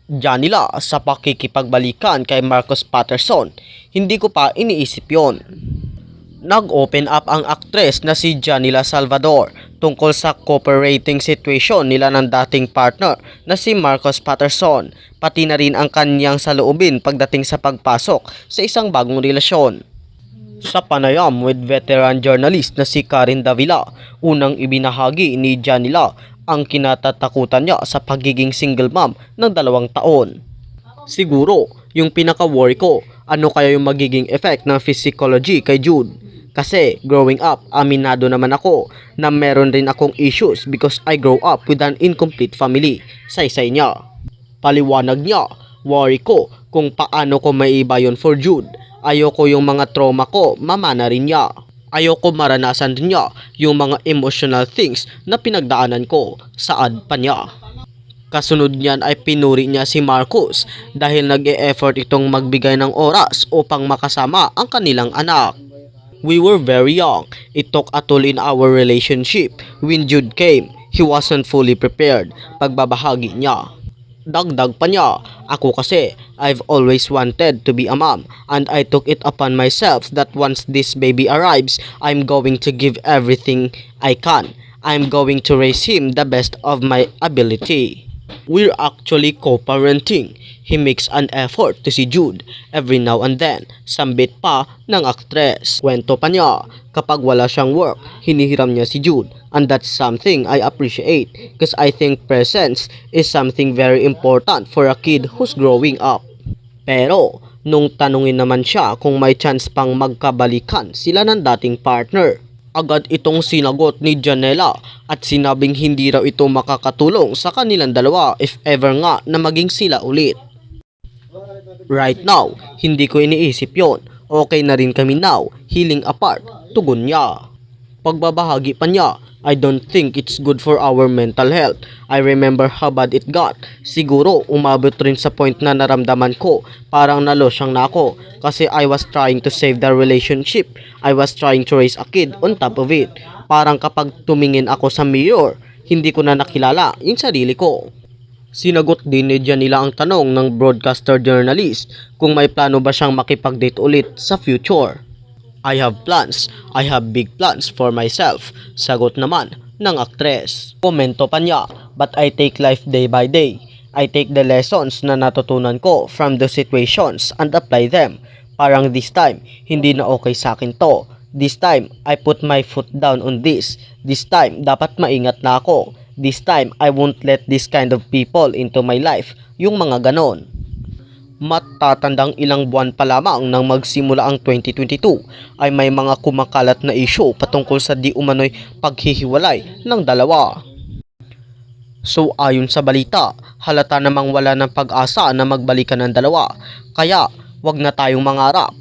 Diyan nila sa pakikipagbalikan kay Marcus Patterson, hindi ko pa iniisip yon. Nag-open up ang aktres na si Janila Salvador tungkol sa cooperating situation nila ng dating partner na si Marcus Patterson, pati na rin ang kanyang saloobin pagdating sa pagpasok sa isang bagong relasyon. Sa panayam with veteran journalist na si Karen Davila, unang ibinahagi ni Janila ang kinatatakutan niya sa pagiging single mom ng 2 taon. Siguro, yung pinaka-worry ko, ano kaya yung magiging effect ng psychology kay Jude? Kasi growing up, aminado naman ako na meron rin akong issues because I grow up with an incomplete family. Saysay niya. Paliwanag niya, worry ko kung paano ko maiba yun for Jude. Ayoko yung mga trauma ko, mamana rin niya. Ayoko maranasan din niya yung mga emotional things na pinagdaanan ko, saad pa niya. Kasunod niyan ay pinuri niya si Marcus dahil nag-e-effort itong magbigay ng oras upang makasama ang kanilang anak. We were very young. It took a toll in our relationship. When Jude came, he wasn't fully prepared. Pagbabahagi niya. Dagdag pa niya, ako kasi, I've always wanted to be a mom and I took it upon myself that once this baby arrives, I'm going to give everything I can. I'm going to raise him the best of my ability. We're actually co-parenting. He makes an effort to see Jude every now and then. Sambit pa ng aktres. Kwento pa niya, kapag wala siyang work, hinihiram niya si Jude. And that's something I appreciate because I think presence is something very important for a kid who's growing up. Pero, nung tanungin naman siya kung may chance pang magkabalikan sila ng dating partner, agad itong sinagot ni Janela at sinabing hindi raw ito makakatulong sa kanilang dalawa if ever nga na maging sila ulit. Right now, hindi ko iniisip yon. Okay na rin kami now, healing apart, tugon niya. Pagbabahagi pa niya, I don't think it's good for our mental health. I remember how bad it got. Siguro umabot rin sa point na naramdaman ko parang nalosyang na ako kasi I was trying to save the relationship. I was trying to raise a kid on top of it. Parang kapag tumingin ako sa mirror, hindi ko na nakilala yung sarili ko. Sinagot din ni Janila ang tanong ng broadcaster journalist kung may plano ba siyang makipag-date ulit sa future. I have plans. I have big plans for myself. Sagot naman ng aktres. Komento pa niya, but I take life day by day. I take the lessons na natutunan ko from the situations and apply them. Parang this time, hindi na okay sa akin to. This time, I put my foot down on this. This time, dapat maingat na ako. This time, I won't let this kind of people into my life. Yung mga ganon. Matatandang ilang buwan pa lamang nang magsimula ang 2022 ay may mga kumakalat na issue patungkol sa di umano'y paghihiwalay ng dalawa. So ayon sa balita, halata namang wala ng pag-asa na magbalikan ng dalawa, kaya wag na tayong mangarap.